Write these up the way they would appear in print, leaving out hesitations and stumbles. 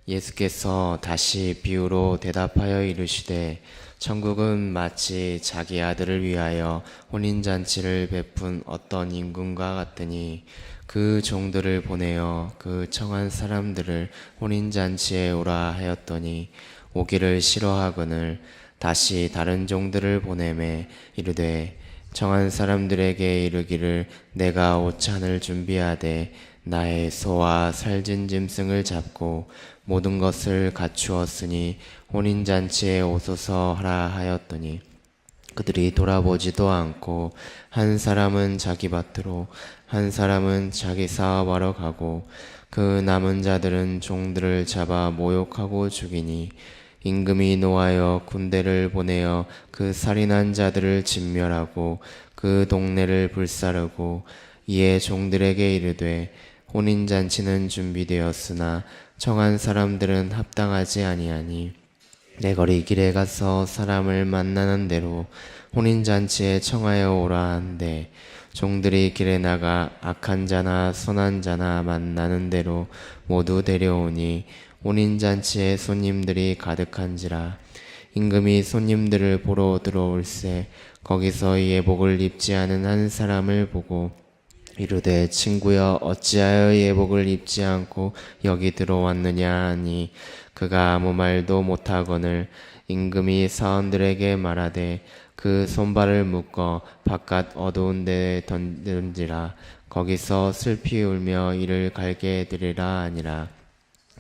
예수께서 다시 비유로 대답하여 이르시되 천국은 마치 자기 아들을 위하여 혼인잔치를 베푼 어떤 임금과 같으니 그 종들을 보내어 그 청한 사람들을 혼인잔치에 오라 하였더니 오기를 싫어하거늘 다시 다른 종들을 보내매 이르되 청한 사람들에게 이르기를 내가 오찬을 준비하되 나의 소와 살진 짐승을 잡고 모든 것을 갖추었으니 혼인잔치에 오소서 하라 하였더니 그들이 돌아보지도 않고 한 사람은 자기 밭으로 한 사람은 자기 사업하러 가고 그 남은 자들은 종들을 잡아 모욕하고 죽이니 임금이 노하여 군대를 보내어 그 살인한 자들을 진멸하고 그 동네를 불사르고 이에 종들에게 이르되 혼인잔치는 준비되었으나 청한 사람들은 합당하지 아니하니 내 거리 길에 가서 사람을 만나는 대로 혼인잔치에 청하여 오라 한데 종들이 길에 나가 악한 자나 선한 자나 만나는 대로 모두 데려오니 혼인잔치에 손님들이 가득한지라 임금이 손님들을 보러 들어올세 거기서 예복을 입지 않은 한 사람을 보고 이르되 친구여 어찌하여 예복을 입지 않고 여기 들어왔느냐 하니 그가 아무 말도 못하거늘 임금이 사원들에게 말하되 그 손발을 묶어 바깥 어두운 데에 던지라 거기서 슬피 울며 이를 갈게 해드리라 하니라.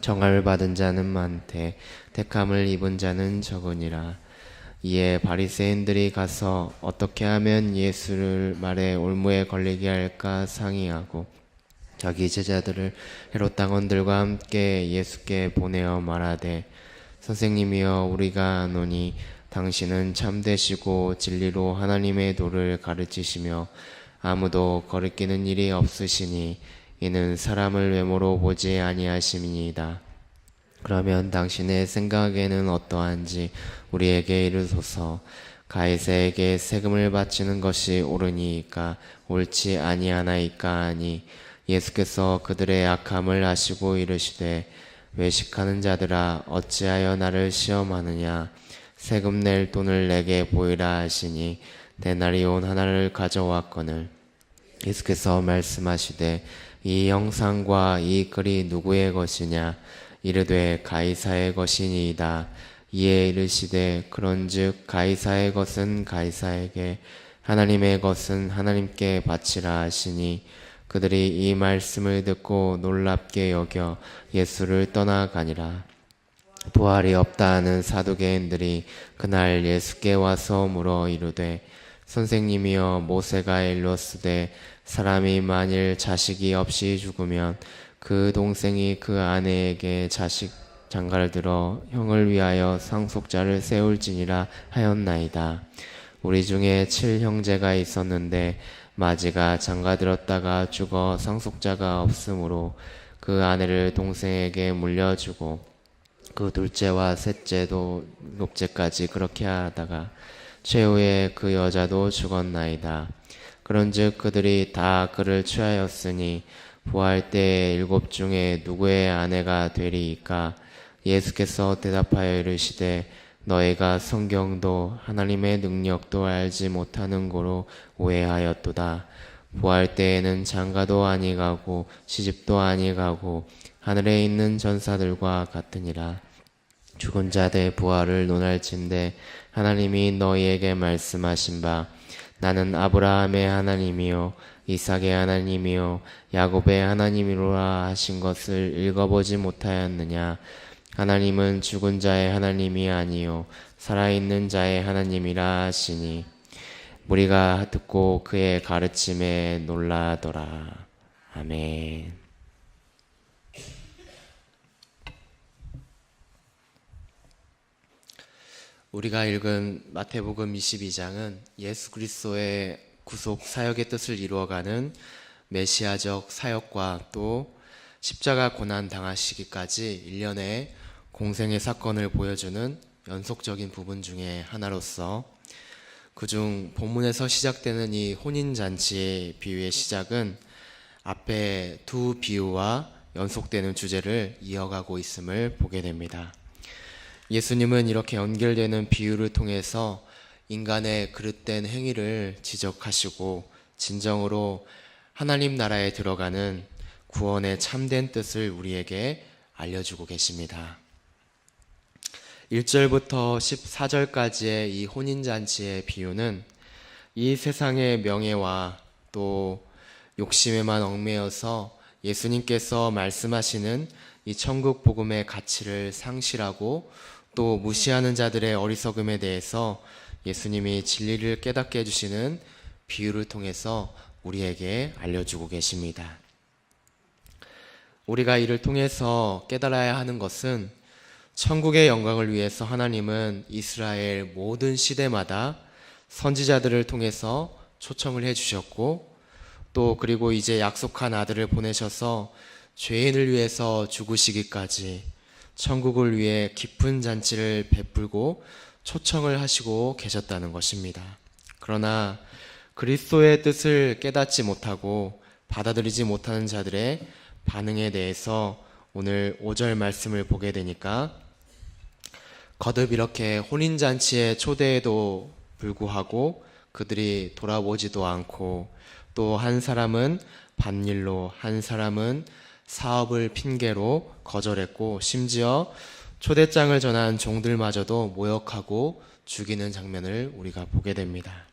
정함을 받은 자는 많되 택함을 입은 자는 적으니라. 이에 바리새인들이 가서 어떻게 하면 예수를 말에 올무에 걸리게 할까 상의하고 자기 제자들을 헤롯 당원들과 함께 예수께 보내어 말하되 선생님이여 우리가 아노니 당신은 참되시고 진리로 하나님의 도를 가르치시며 아무도 거리끼는 일이 없으시니 이는 사람을 외모로 보지 아니하심이니이다. 그러면 당신의 생각에는 어떠한지 우리에게 이르소서. 가이사에게 세금을 바치는 것이 옳으니이까 옳지 아니하나이까 하니 예수께서 그들의 악함을 아시고 이르시되 외식하는 자들아 어찌하여 나를 시험하느냐 세금 낼 돈을 내게 보이라 하시니 데나리온 하나를 가져왔거늘 예수께서 말씀하시되 이 형상과 이 글이 누구의 것이냐 이르되 가이사의 것이니이다. 이에 이르시되 그런즉 가이사의 것은 가이사에게 하나님의 것은 하나님께 바치라 하시니 그들이 이 말씀을 듣고 놀랍게 여겨 예수를 떠나가니라. 부활이 없다 하는 사두개인들이 그날 예수께 와서 물어 이르되 선생님이여 모세가 일렀으되 사람이 만일 자식이 없이 죽으면 그 동생이 그 아내에게 자식 장가를 들어 형을 위하여 상속자를 세울지니라 하였나이다. 우리 중에 7형제가 있었는데 마지가 장가들었다가 죽어 상속자가 없으므로 그 아내를 동생에게 물려주고 그 둘째와 셋째도 일곱째까지 그렇게 하다가 최후에 그 여자도 죽었나이다. 그런즉 그들이 다 그를 취하였으니 부활 때에 7 중에 누구의 아내가 되리이까? 예수께서 대답하여 이르시되 너희가 성경도 하나님의 능력도 알지 못하는 고로 오해하였도다. 부활 때에는 장가도 아니가고 시집도 아니가고 하늘에 있는 전사들과 같으니라. 죽은 자들의 부활을 논할진대 하나님이 너희에게 말씀하신 바 나는 아브라함의 하나님이요 이삭의 하나님이요 야곱의 하나님이로라 하신 것을 읽어보지 못하였느냐. 하나님은 죽은 자의 하나님이 아니요 살아있는 자의 하나님이라 하시니 무리가 듣고 그의 가르침에 놀라더라. 아멘. 우리가 읽은 마태복음 22장은 예수 그리스도의 구속 사역의 뜻을 이루어가는 메시아적 사역과 또 십자가 고난 당하시기까지 일련의 공생의 사건을 보여주는 연속적인 부분 중에 하나로서 그중 본문에서 시작되는 이 혼인잔치의 비유의 시작은 앞에 두 비유와 연속되는 주제를 이어가고 있음을 보게 됩니다. 예수님은 이렇게 연결되는 비유를 통해서 인간의 그릇된 행위를 지적하시고 진정으로 하나님 나라에 들어가는 구원의 참된 뜻을 우리에게 알려주고 계십니다. 1절부터 14절까지의 이 혼인잔치의 비유는 이 세상의 명예와 또 욕심에만 얽매여서 예수님께서 말씀하시는 이 천국 복음의 가치를 상실하고 또 무시하는 자들의 어리석음에 대해서 예수님이 진리를 깨닫게 해주시는 비유를 통해서 우리에게 알려주고 계십니다. 우리가 이를 통해서 깨달아야 하는 것은 천국의 영광을 위해서 하나님은 이스라엘 모든 시대마다 선지자들을 통해서 초청을 해주셨고 또 그리고 이제 약속한 아들을 보내셔서 죄인을 위해서 죽으시기까지 천국을 위해 깊은 잔치를 베풀고 초청을 하시고 계셨다는 것입니다. 그러나 그리스도의 뜻을 깨닫지 못하고 받아들이지 못하는 자들의 반응에 대해서 오늘 5절 말씀을 보게 되니까 거듭 이렇게 혼인잔치의 초대에도 불구하고 그들이 돌아보지도 않고 또 한 사람은 밭일로 한 사람은 사업을 핑계로 거절했고 심지어 초대장을 전한 종들마저도 모욕하고 죽이는 장면을 우리가 보게 됩니다.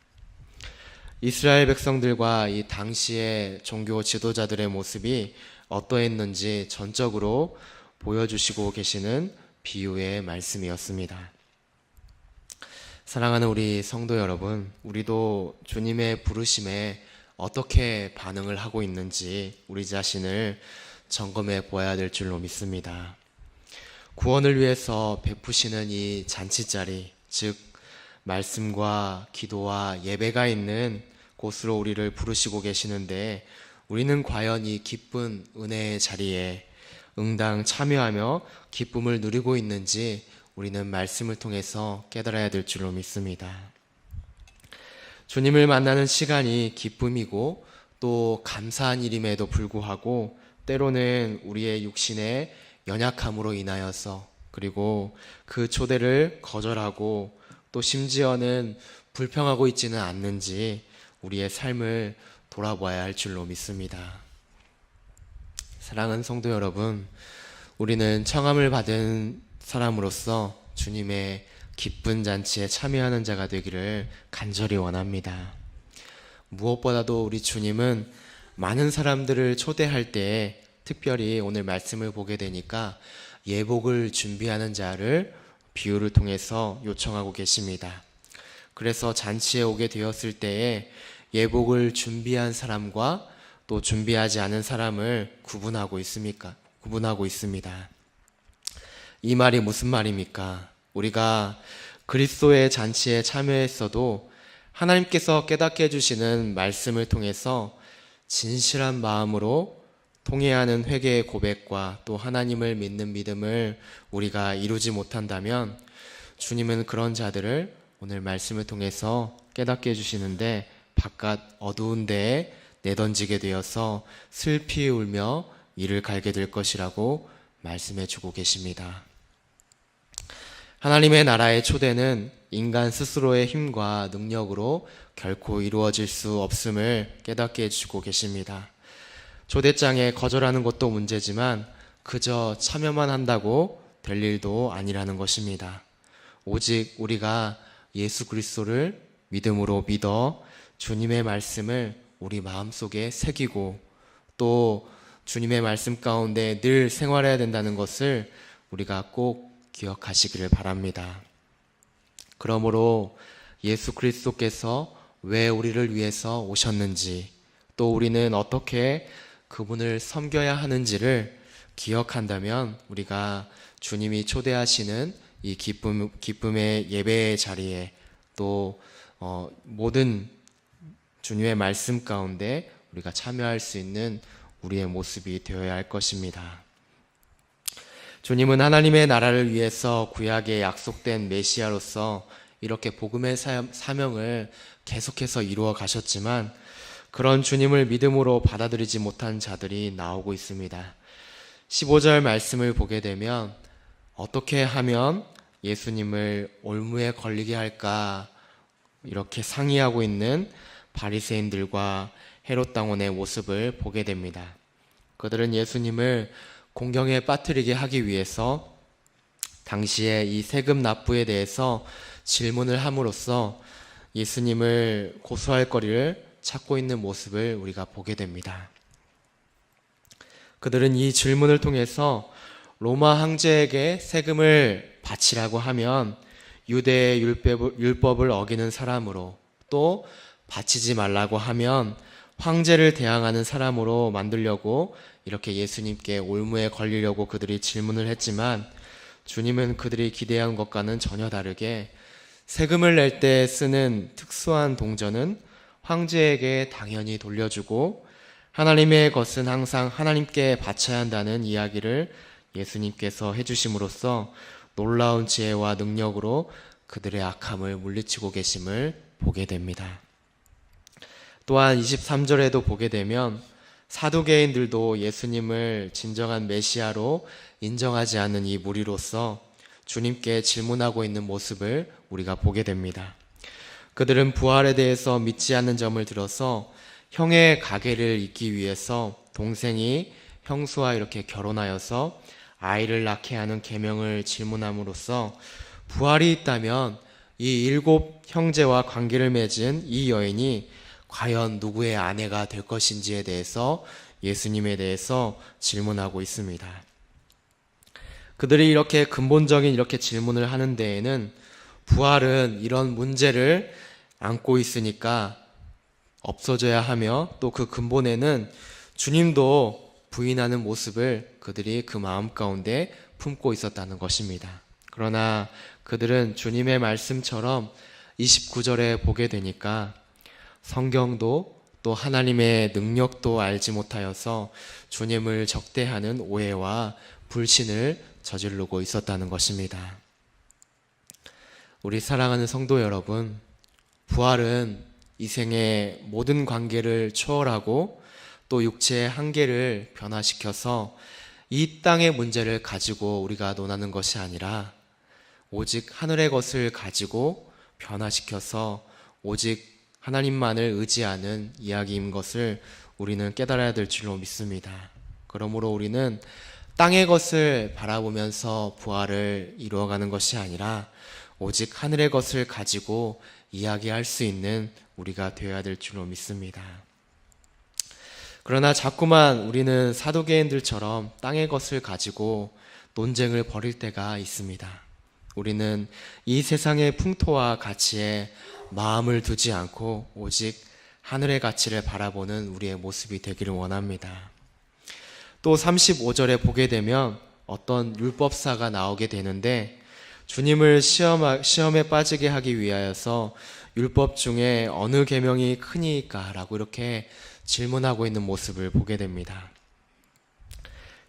이스라엘 백성들과 이 당시의 종교 지도자들의 모습이 어떠했는지 전적으로 보여주시고 계시는 비유의 말씀이었습니다. 사랑하는 우리 성도 여러분, 우리도 주님의 부르심에 어떻게 반응을 하고 있는지 우리 자신을 점검해 보아야 될 줄로 믿습니다. 구원을 위해서 베푸시는 이 잔치자리, 즉 말씀과 기도와 예배가 있는 곳으로 우리를 부르시고 계시는데 우리는 과연 이 기쁜 은혜의 자리에 응당 참여하며 기쁨을 누리고 있는지 우리는 말씀을 통해서 깨달아야 될 줄로 믿습니다. 주님을 만나는 시간이 기쁨이고 또 감사한 일임에도 불구하고 때로는 우리의 육신의 연약함으로 인하여서 그리고 그 초대를 거절하고 또 심지어는 불평하고 있지는 않는지 우리의 삶을 돌아봐야 할 줄로 믿습니다. 사랑하는 성도 여러분, 우리는 청함을 받은 사람으로서 주님의 기쁜 잔치에 참여하는 자가 되기를 간절히 원합니다. 무엇보다도 우리 주님은 많은 사람들을 초대할 때 특별히 오늘 말씀을 보게 되니까 예복을 준비하는 자를 비유를 통해서 요청하고 계십니다. 그래서 잔치에 오게 되었을 때에 예복을 준비한 사람과 또 준비하지 않은 사람을 구분하고 있습니다. 이 말이 무슨 말입니까? 우리가 그리스도의 잔치에 참여했어도 하나님께서 깨닫게 해주시는 말씀을 통해서 진실한 마음으로 통회하는 회개의 고백과 또 하나님을 믿는 믿음을 우리가 이루지 못한다면 주님은 그런 자들을 오늘 말씀을 통해서 깨닫게 해주시는데 바깥 어두운 데에 내던지게 되어서 슬피 울며 이를 갈게 될 것이라고 말씀해 주고 계십니다. 하나님의 나라의 초대는 인간 스스로의 힘과 능력으로 결코 이루어질 수 없음을 깨닫게 해주고 계십니다. 초대장에 거절하는 것도 문제지만 그저 참여만 한다고 될 일도 아니라는 것입니다. 오직 우리가 예수 그리스도를 믿음으로 믿어 주님의 말씀을 우리 마음속에 새기고 또 주님의 말씀 가운데 늘 생활해야 된다는 것을 우리가 꼭 기억하시기를 바랍니다. 그러므로 예수 그리스도께서 왜 우리를 위해서 오셨는지 또 우리는 어떻게 그분을 섬겨야 하는지를 기억한다면 우리가 주님이 초대하시는 이 기쁨의 예배의 자리에 또 모든 주님의 말씀 가운데 우리가 참여할 수 있는 우리의 모습이 되어야 할 것입니다. 주님은 하나님의 나라를 위해서 구약에 약속된 메시아로서 이렇게 복음의 사명을 계속해서 이루어 가셨지만 그런 주님을 믿음으로 받아들이지 못한 자들이 나오고 있습니다. 15절 말씀을 보게 되면 어떻게 하면 예수님을 올무에 걸리게 할까 이렇게 상의하고 있는 바리새인들과 헤롯 당원의 모습을 보게 됩니다. 그들은 예수님을 공경에 빠뜨리게 하기 위해서 당시에 이 세금 납부에 대해서 질문을 함으로써 예수님을 고소할 거리를 찾고 있는 모습을 우리가 보게 됩니다. 그들은 이 질문을 통해서 로마 황제에게 세금을 바치라고 하면 유대의 율법을 어기는 사람으로, 또 바치지 말라고 하면 황제를 대항하는 사람으로 만들려고 이렇게 예수님께 올무에 걸리려고 그들이 질문을 했지만, 주님은 그들이 기대한 것과는 전혀 다르게 세금을 낼 때 쓰는 특수한 동전은 황제에게 당연히 돌려주고 하나님의 것은 항상 하나님께 바쳐야 한다는 이야기를 예수님께서 해주심으로써 놀라운 지혜와 능력으로 그들의 악함을 물리치고 계심을 보게 됩니다. 또한 23절에도 보게 되면 사두개인들도 예수님을 진정한 메시아로 인정하지 않는 이 무리로서 주님께 질문하고 있는 모습을 우리가 보게 됩니다. 그들은 부활에 대해서 믿지 않는 점을 들어서 형의 가계를 잇기 위해서 동생이 형수와 이렇게 결혼하여서 아이를 낳게 하는 계명을 질문함으로써 부활이 있다면 이 7 형제와 관계를 맺은 이 여인이 과연 누구의 아내가 될 것인지에 대해서 예수님에 대해서 질문하고 있습니다. 그들이 이렇게 근본적인 이렇게 질문을 하는 데에는 부활은 이런 문제를 안고 있으니까 없어져야 하며, 또 그 근본에는 주님도 부인하는 모습을 그들이 그 마음 가운데 품고 있었다는 것입니다. 그러나 그들은 주님의 말씀처럼 29절에 보게 되니까 성경도 또 하나님의 능력도 알지 못하여서 주님을 적대하는 오해와 불신을 저지르고 있었다는 것입니다. 우리 사랑하는 성도 여러분, 부활은 이 생의 모든 관계를 초월하고 또 육체의 한계를 변화시켜서 이 땅의 문제를 가지고 우리가 논하는 것이 아니라 오직 하늘의 것을 가지고 변화시켜서 오직 하나님만을 의지하는 이야기인 것을 우리는 깨달아야 될 줄로 믿습니다. 그러므로 우리는 땅의 것을 바라보면서 부활을 이루어가는 것이 아니라 오직 하늘의 것을 가지고 이야기할 수 있는 우리가 되어야 될 줄로 믿습니다. 그러나 자꾸만 우리는 사두개인들처럼 땅의 것을 가지고 논쟁을 벌일 때가 있습니다. 우리는 이 세상의 풍토와 가치에 마음을 두지 않고 오직 하늘의 가치를 바라보는 우리의 모습이 되기를 원합니다. 또 35절에 보게 되면 어떤 율법사가 나오게 되는데, 주님을 시험에 빠지게 하기 위하여서 율법 중에 어느 계명이 크니까? 라고 이렇게 질문하고 있는 모습을 보게 됩니다.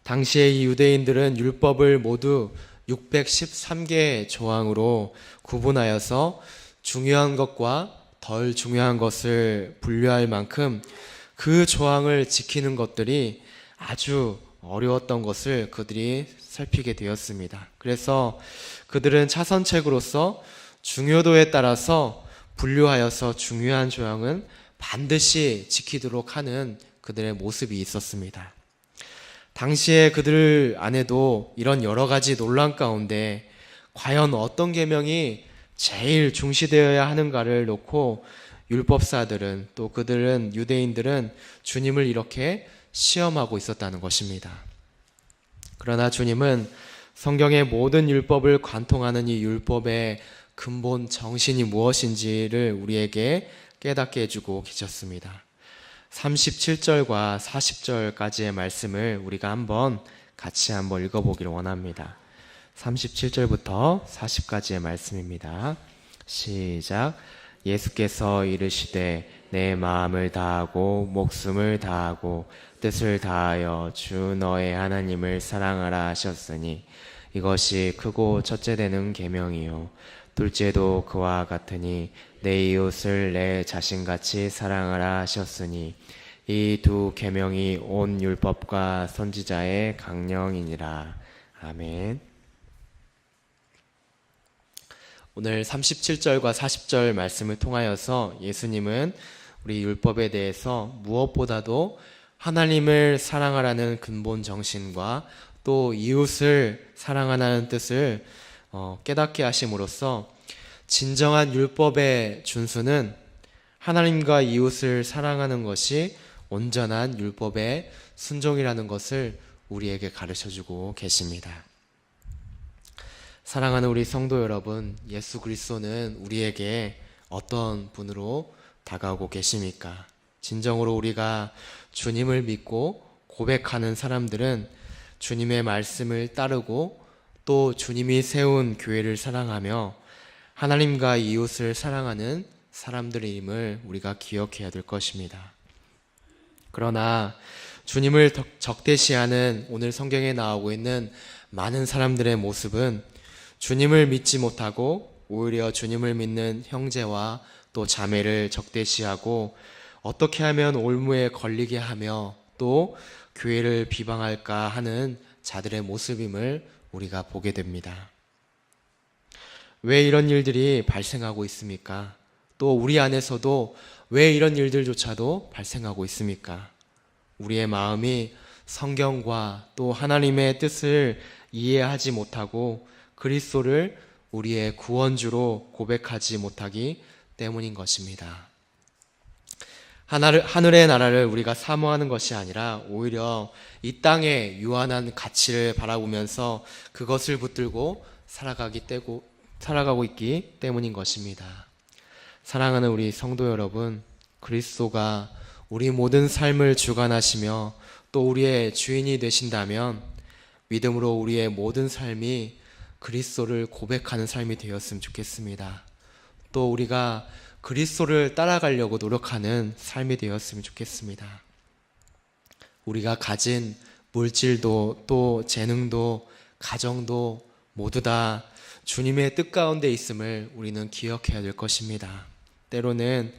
당시에 이 유대인들은 율법을 모두 613개의 조항으로 구분하여서 중요한 것과 덜 중요한 것을 분류할 만큼 그 조항을 지키는 것들이 아주 어려웠던 것을 그들이 살피게 되었습니다. 그래서 그들은 차선책으로서 중요도에 따라서 분류하여서 중요한 조항은 반드시 지키도록 하는 그들의 모습이 있었습니다. 당시에 그들 안에도 이런 여러 가지 논란 가운데 과연 어떤 계명이 제일 중시되어야 하는가를 놓고 율법사들은, 또 그들은, 유대인들은 주님을 이렇게 시험하고 있었다는 것입니다. 그러나 주님은 성경의 모든 율법을 관통하는 이 율법의 근본 정신이 무엇인지를 우리에게 깨닫게 해주고 계셨습니다. 37절과 40절까지의 말씀을 우리가 같이 한번 읽어보기를 원합니다. 37절부터 40까지의 말씀입니다. 시작. 예수께서 이르시되 내 마음을 다하고 목숨을 다하고 뜻을 다하여 주 너의 하나님을 사랑하라 하셨으니 이것이 크고 첫째 되는 계명이요 둘째도 그와 같으니 내 이웃을 내 자신같이 사랑하라 하셨으니 이 두 계명이 온 율법과 선지자의 강령이니라. 아멘. 오늘 37절과 40절 말씀을 통하여서 예수님은 우리 율법에 대해서 무엇보다도 하나님을 사랑하라는 근본 정신과 또 이웃을 사랑하라는 뜻을 깨닫게 하심으로써 진정한 율법의 준수는 하나님과 이웃을 사랑하는 것이 온전한 율법의 순종이라는 것을 우리에게 가르쳐주고 계십니다. 사랑하는 우리 성도 여러분, 예수 그리스도는 우리에게 어떤 분으로 다가오고 계십니까? 진정으로 우리가 주님을 믿고 고백하는 사람들은 주님의 말씀을 따르고 또 주님이 세운 교회를 사랑하며 하나님과 이웃을 사랑하는 사람들임을 우리가 기억해야 될 것입니다. 그러나 주님을 적대시하는 오늘 성경에 나오고 있는 많은 사람들의 모습은 주님을 믿지 못하고 오히려 주님을 믿는 형제와 또 자매를 적대시하고 어떻게 하면 올무에 걸리게 하며 또 교회를 비방할까 하는 자들의 모습임을 우리가 보게 됩니다. 왜 이런 일들이 발생하고 있습니까? 또 우리 안에서도 왜 이런 일들조차도 발생하고 있습니까? 우리의 마음이 성경과 또 하나님의 뜻을 이해하지 못하고 그리스도를 우리의 구원주로 고백하지 못하기 때문인 것입니다. 하늘의 나라를 우리가 사모하는 것이 아니라 오히려 이 땅의 유한한 가치를 바라보면서 그것을 붙들고 살아가고 있기 때문인 것입니다. 사랑하는 우리 성도 여러분, 그리스도가 우리 모든 삶을 주관하시며 또 우리의 주인이 되신다면 믿음으로 우리의 모든 삶이 그리스도를 고백하는 삶이 되었으면 좋겠습니다. 또 우리가 그리스도를 따라가려고 노력하는 삶이 되었으면 좋겠습니다. 우리가 가진 물질도 또 재능도 가정도 모두 다 주님의 뜻 가운데 있음을 우리는 기억해야 될 것입니다. 때로는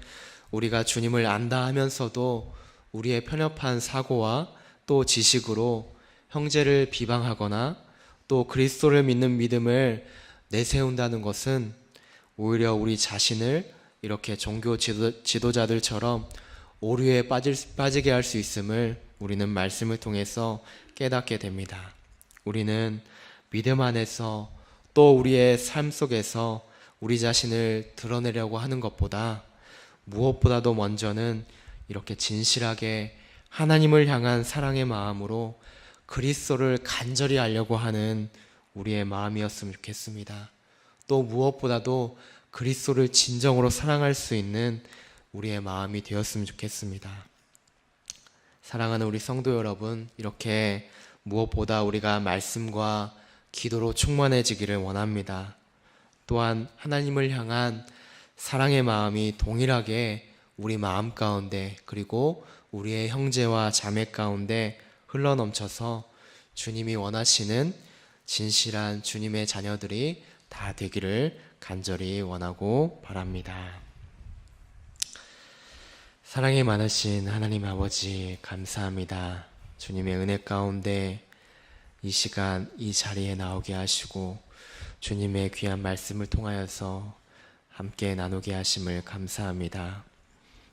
우리가 주님을 안다 하면서도 우리의 편협한 사고와 또 지식으로 형제를 비방하거나 또 그리스도를 믿는 믿음을 내세운다는 것은 오히려 우리 자신을 이렇게 종교 지도자들처럼 오류에 빠지게 할 수 있음을 우리는 말씀을 통해서 깨닫게 됩니다. 우리는 믿음 안에서 또 우리의 삶 속에서 우리 자신을 드러내려고 하는 것보다 무엇보다도 먼저는 이렇게 진실하게 하나님을 향한 사랑의 마음으로 그리스도를 간절히 알려고 하는 우리의 마음이었으면 좋겠습니다. 또 무엇보다도 그리스도를 진정으로 사랑할 수 있는 우리의 마음이 되었으면 좋겠습니다. 사랑하는 우리 성도 여러분, 이렇게 무엇보다 우리가 말씀과 기도로 충만해지기를 원합니다. 또한 하나님을 향한 사랑의 마음이 동일하게 우리 마음 가운데 그리고 우리의 형제와 자매 가운데 흘러넘쳐서 주님이 원하시는 진실한 주님의 자녀들이 다 되기를 간절히 원하고 바랍니다. 사랑이 많으신 하나님 아버지 감사합니다. 주님의 은혜 가운데 이 시간 이 자리에 나오게 하시고 주님의 귀한 말씀을 통하여서 함께 나누게 하심을 감사합니다.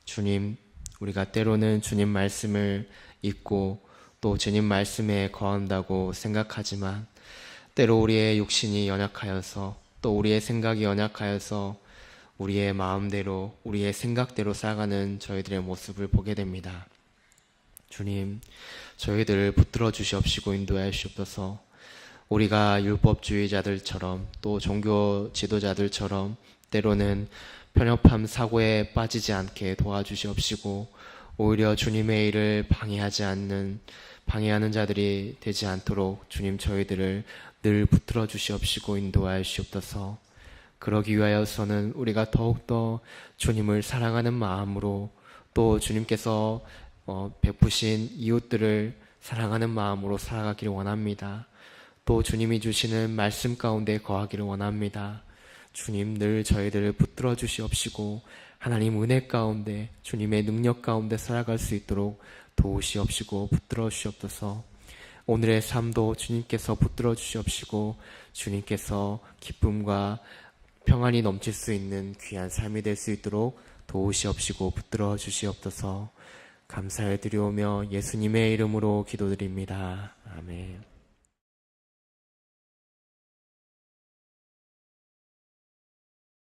주님, 우리가 때로는 주님 말씀을 읽고 또 주님 말씀에 거한다고 생각하지만 때로 우리의 육신이 연약하여서 또 우리의 생각이 연약하여서 우리의 마음대로 우리의 생각대로 살아가는 저희들의 모습을 보게 됩니다. 주님, 저희들을 붙들어 주시옵시고 인도하여 주옵소서. 우리가 율법주의자들처럼 또 종교 지도자들처럼 때로는 편협함 사고에 빠지지 않게 도와주시옵시고 오히려 주님의 일을 방해하는 자들이 되지 않도록 주님 저희들을 늘 붙들어 주시옵시고 인도하여 주옵소서. 그러기 위하여서는 우리가 더욱더 주님을 사랑하는 마음으로 또 주님께서 베푸신 이웃들을 사랑하는 마음으로 살아가기를 원합니다. 또 주님이 주시는 말씀 가운데 거하기를 원합니다. 주님 늘 저희들을 붙들어 주시옵시고 하나님 은혜 가운데 주님의 능력 가운데 살아갈 수 있도록 도우시옵시고 붙들어 주시옵소서. 오늘의 삶도 주님께서 붙들어 주시옵시고 주님께서 기쁨과 평안이 넘칠 수 있는 귀한 삶이 될 수 있도록 도우시옵시고 붙들어 주시옵소서. 감사를 드리오며 예수님의 이름으로 기도드립니다. 아멘.